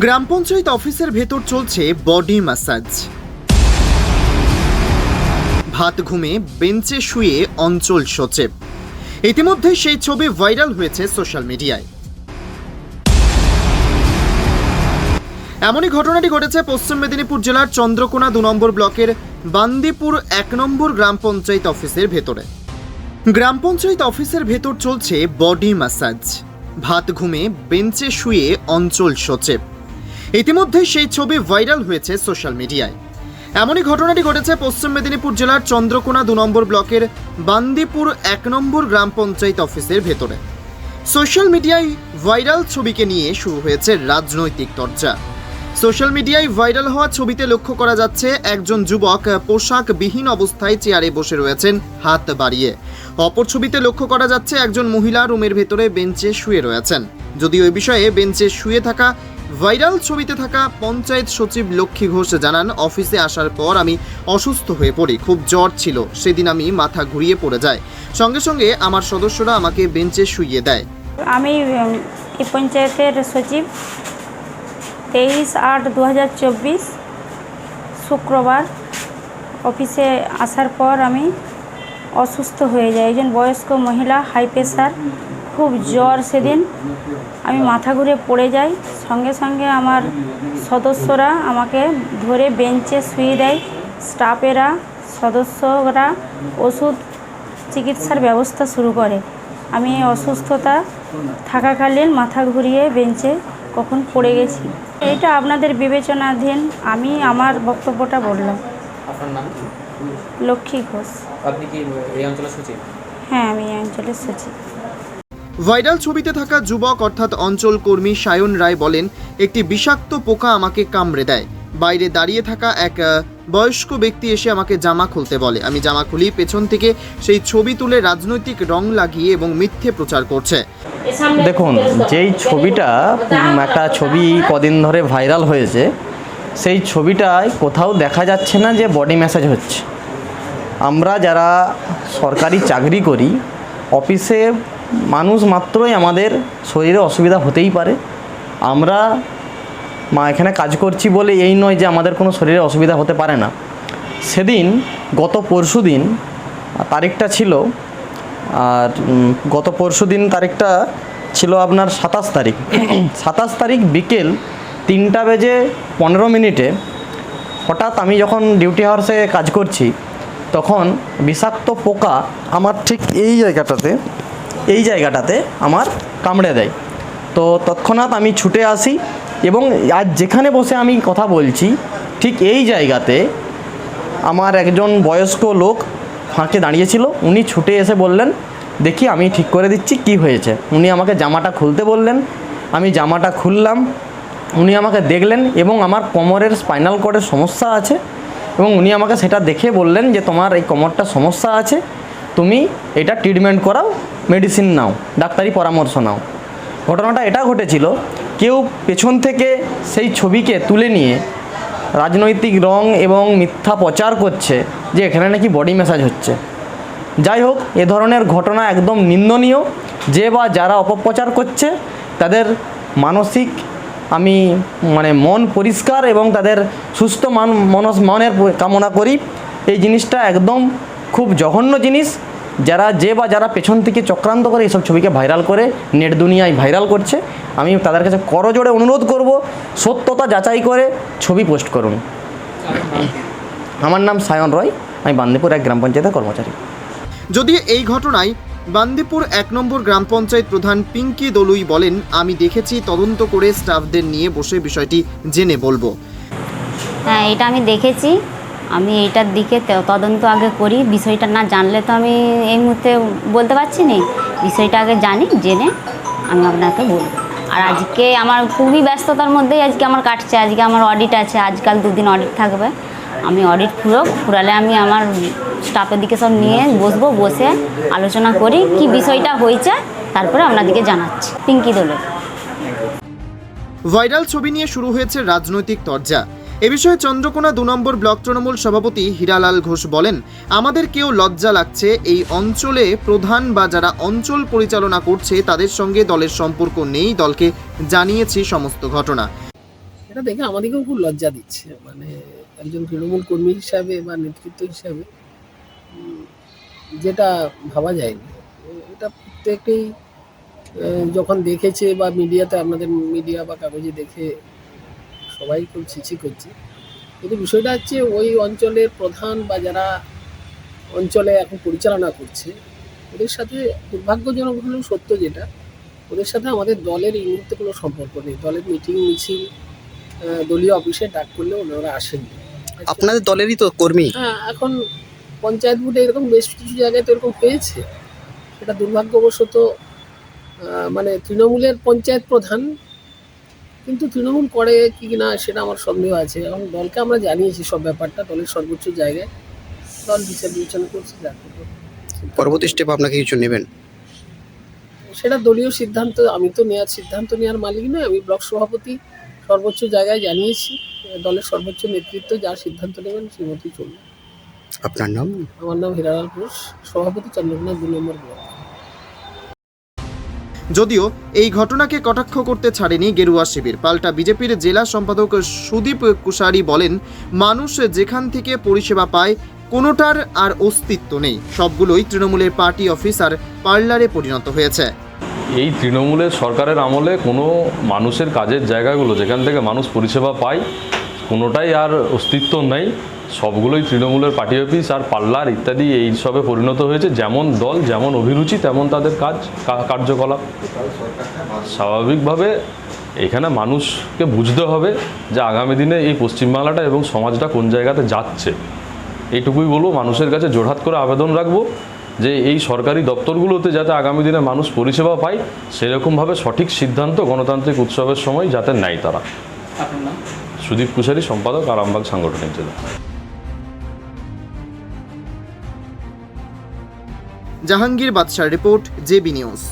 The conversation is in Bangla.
গ্রাম পঞ্চায়েত অফিসের ভেতর চলছে বডি ম্যাসাজ। ভাত ঘুমে বেঞ্চে শুয়ে অঞ্চল সচিব। ইতিমধ্যে সেই ছবি ভাইরাল হয়েছে সোশ্যাল মিডিয়ায়। এমনই ঘটনাটি ঘটেছে পশ্চিম মেদিনীপুর জেলার চন্দ্রকোনা 2 নম্বর ব্লকের বান্দিপুর 1 নম্বর গ্রাম পঞ্চায়েত অফিসের ভেতরে। গ্রাম পঞ্চায়েত অফিসের ভেতর চলছে বডি ম্যাসাজ। ভাত ঘুমে বেঞ্চে শুয়ে অঞ্চল সচিব। ইতিমধ্যে সেই ছবি ভাইরাল হয়েছে সোশ্যাল মিডিয়ায়। এমনই ঘটনাটি ঘটেছে পশ্চিম মেদিনীপুর জেলার চন্দ্রকোনা 2 নম্বর ব্লকের বান্দিপুর 1 নম্বর গ্রাম পঞ্চায়েত অফিসের ভেতরে। সোশ্যাল মিডিয়ায় ভাইরাল ছবিকে নিয়ে শুরু হয়েছে রাজনৈতিক চর্চা। সোশ্যাল মিডিয়ায় ভাইরাল হওয়া ছবিতে লক্ষ্য করা যাচ্ছে একজন যুবক পোশাকবিহীন অবস্থায় চেয়ারে বসে রয়েছেন হাত বাড়িয়ে। অপর ছবিতে লক্ষ্য করা যাচ্ছে একজন মহিলা রুমের ভেতরে বেঞ্চে শুয়ে রয়েছেন। যদিও এই বিষয়ে বেঞ্চে শুয়ে থাকা ভাইরাল ছবিতে থাকা পঞ্চায়েত সচিব লক্ষ্মী ঘোষ জানান, অফিসে আসার পর আমি অসুস্থ হয়ে পড়ি, খুব জ্বর ছিল, সেদিন আমি মাথা ঘুরিয়ে পড়ে যাই, সঙ্গে সঙ্গে আমার সদস্যরা আমাকে বেঞ্চে শুইয়ে দেয়। আমি এই পঞ্চায়েতের সচিব 23/8/2024 শুক্রবার অফিসে আসার পর আমি অসুস্থ হয়ে যাই। একজন বয়স্ক মহিলা, হাই প্রেশার, খুব জ্বর, সেদিন আমি মাথা ঘুরে পড়ে যাই। সঙ্গে সঙ্গে আমার সদস্যরা আমাকে ধরে বেঞ্চে শুয়ে দেয়। স্টাফেরা, সদস্যরা ওষুধ চিকিৎসার ব্যবস্থা শুরু করে। আমি এই অসুস্থতা থাকাকালীন মাথা ঘুরিয়ে বেঞ্চে কখন পড়ে গেছি, এটা আপনাদের বিবেচনাধীন। আমি আমার বক্তব্যটা বললাম। আপনার নাম? লক্ষ্মী ঘোষ। আপনি কি এই অঞ্চলের সচিব? হ্যাঁ, আমি এই অঞ্চলের সচিব। ভাইরাল ছবিতে থাকা যুবক অর্থাৎ অঞ্চল কর্মী সায়ন রায় বলেন, একটি বিষাক্ত পোকা আমাকে কামড়ে দেয়। বাইরে দাঁড়িয়ে থাকা এক বয়স্ক ব্যক্তি এসে আমাকে জামা খুলতে বলে। আমি জামা খুলি, পেছন থেকে সেই ছবি তুলে রাজনৈতিক রং লাগিয়ে এবং মিথ্যে প্রচার করছে। দেখুন, যেই ছবিটা একটা ছবি কদিন ধরে ভাইরাল হয়েছে, সেই ছবিটায় কোথাও দেখা যাচ্ছে না যে বডি ম্যাসাজ হচ্ছে। আমরা যারা সরকারি চাকরি করি, অফিসে মানুষ মাত্রই আমাদের শরীরে অসুবিধা হতেই পারে। আমরা এখানে কাজ করছি বলে এই নয় যে আমাদের কোনো শরীরে অসুবিধা হতে পারে না। সেদিন গত পরশুদিন তারিখটা ছিল, আর গত পরশুদিন তারিখটা ছিল আপনার 27 তারিখ। 27 তারিখ বিকেল 3:15 হঠাৎ আমি যখন ডিউটি হাউসে কাজ করছি, তখন বিষাক্ত পোকা আমার ঠিক এই জায়গাটাতে আমার কামড়ে দেয়। তো তৎক্ষণাৎ আমি ছুটে আসি এবং আজ যেখানে বসে আমি কথা বলছি, ঠিক এই জায়গাতে আমার একজন বয়স্ক লোক ফাঁকে দাঁড়িয়েছিল। উনি ছুটে এসে বললেন, দেখি আমি ঠিক করে দিচ্ছি, কি হয়েছে। উনি আমাকে জামাটা খুলতে বললেন। আমি জামাটা খুললাম। উনি আমাকে দেখলেন এবং আমার কোমরের স্পাইনাল কর্ডের সমস্যা আছে, এবং উনি আমাকে সেটা দেখে বললেন যে তোমার এই কোমরটা সমস্যা আছে, তুমি এটা ট্রিটমেন্ট করাও, মেডিসিন নাও, ডাক্তারি পরামর্শ নাও। ঘটনাটা এটা ঘটেছিল, কেউ পেছন থেকে সেই ছবিকে তুলে নিয়ে রাজনৈতিক রং এবং মিথ্যা প্রচার করছে যে এখানে নাকি বডি ম্যাসাজ হচ্ছে। যাই হোক, এ ধরনের ঘটনা একদম নিন্দনীয়। যে বা যারা অপপ্রচার করছে তাদের মানসিক মন পরিষ্কার এবং তাদের সুস্থ মনের কামনা করি। এই জিনিসটা একদম খুব জঘন্য জিনিস। যারা পেছন থেকে চক্রান্ত করে এইসব ছবিকে ভাইরাল করে নেট দুনিয়ায় ভাইরাল করছে, আমি তাদের কাছে করজোড়ে অনুরোধ করব, সত্যতা যাচাই করে ছবি পোস্ট করুন। আমার নাম সায়ন রয়, আমি বান্দিপুর 1 গ্রাম পঞ্চায়েতের কর্মচারী। যদিও এই ঘটনায় বান্দিপুর 1 নম্বর গ্রাম পঞ্চায়েত প্রধান পিঙ্কি দলুই বলেন, আমি দেখেছি, তদন্ত করে স্টাফদের নিয়ে বসে বিষয়টি জেনে বলবো। হ্যাঁ, এটা আমি দেখেছি। আমি এইটার দিকে তদন্ত আগে করি। বিষয়টা না জানলে তো আমি এই মুহূর্তে বলতে পারছি না। বিষয়টা আগে জানি, জেনে আমি আপনাকে বলবো। আর আজকে আমার খুবই ব্যস্ততার মধ্যেই আজকে আমার কাটছে। আজকে আমার অডিট আছে, আজকাল 2 দিন অডিট থাকবে। আমি অডিট ফুরালে আমি আমার স্টাফের দিকে সব নিয়ে বসবো, বসে আলোচনা করি কি বিষয়টা হয়েছে, তারপরে আপনাদেরকে জানাচ্ছি। পিঙ্কি দোলে। ভাইরাল ছবি নিয়ে শুরু হয়েছে রাজনৈতিক চর্চা। এ বিষয়ে চন্দ্রকোনা 2 নম্বর ব্লক তৃণমূল সভাপতি হীরালাল ঘোষ বলেন, আমাদের কেউ লজ্জা লাগছে। এই অঞ্চলে প্রধান বা যারা অঞ্চল পরিচালনা করছে তাদের সঙ্গে দলের সম্পর্ক নেই। দলকে জানিয়েছি সমস্ত ঘটনা। এটা দেখে আমাদেরকেও খুব লজ্জা দিচ্ছে, মানে একজন তৃণমূল কর্মী হিসাবে বা নেতৃত্ব হিসাবে যেটা ভাবা যায়নি। এটা প্রত্যেকেই যখন দেখেছে বা মিডিয়াতে, আপনাদের মিডিয়া বা কাগজে দেখে সবাই খুব ছিছি করছে। কিন্তু বিষয়টা হচ্ছে ওই অঞ্চলের প্রধান বা যারা অঞ্চলে এখন পরিচালনা করছে ওদের সাথে, দুর্ভাগ্যজনক হলেও সত্য যেটা, ওদের সাথে আমাদের দলের এই মুহূর্তে কোনো সম্পর্ক নেই। দলের মিটিং মিছিল, দলীয় অফিসে ডাক করলেও ওনারা আসেননি। আপনাদের দলেরই তো কর্মী। হ্যাঁ, এখন পঞ্চায়েত ভোটে এরকম বেশ কিছু জায়গায় তো এরকম হয়েছে। সেটা দুর্ভাগ্যবশত মানে তৃণমূলের পঞ্চায়েত প্রধান, কিন্তু তৃণমূল করে কি না সেটা আমার সন্দেহ আছে। এবং দলকে আমরা জানিয়েছি সব ব্যাপারটা, দলের সর্বোচ্চ জায়গায় দল বিচার বিবেচনা করছে। পরবর্তী স্টেপ আপনাকে কিছু নেবেন? সেটা দলীয় সিদ্ধান্ত, আমি তো সিদ্ধান্ত নেওয়ার মালিক নয়। আমি ব্লক সভাপতি, সর্বোচ্চ জায়গায় জানিয়েছি, দলের সর্বোচ্চ নেতৃত্ব যা সিদ্ধান্ত নেবেন সেই মতোই চলবে। আপনার নাম? আমার নাম হীরালাল ঘোষ, সভাপতি, চন্দ্রকোনা 2 নম্বর ব্লক। যদিও এই ঘটনাকে কটাক্ষ করতে ছাড়েনি গেরুয়া শিবির, পাল্টা বিজেপির জেলা সম্পাদক সুদীপ কুশারি বলেন, মানুষ যেখান থেকে পরিষেবা পায় কোনোটার আর অস্তিত্ব নেই, সবগুলোই তৃণমূলের পার্টি অফিস আর পার্লারে পরিণত হয়েছে। এই তৃণমূলের সরকারের আমলে কোনো মানুষের কাজের জায়গাগুলো যেখান থেকে মানুষ পরিষেবা পায় কোনোটাই আর অস্তিত্ব নেই, সবগুলোই তৃণমূলের পার্টি অফিস আর পার্লার ইত্যাদি এই সবে পরিণত হয়েছে। যেমন দল, যেমন অভিরুচি, তেমন তাদের কার্যকলাপ। স্বাভাবিকভাবে এখানে মানুষকে বুঝতে হবে যে আগামী দিনে এই পশ্চিমবাংলাটা এবং সমাজটা কোন জায়গাতে যাচ্ছে। এইটুকুই বলবো, মানুষের কাছে জোড়হাত করে আবেদন রাখবো যে এই সরকারি দপ্তরগুলোতে যাতে আগামী দিনে মানুষ পরিষেবা পায় সেরকমভাবে সঠিক সিদ্ধান্ত গণতান্ত্রিক উৎসবের সময় যাতে নেয় তারা। আপনার নাম? সুদীপ কুশারি, সম্পাদক, আরামবাগ সাংগঠনিক জেলা। জাহাঙ্গীর বাদশার রিপোর্ট, জেবি নিউজ।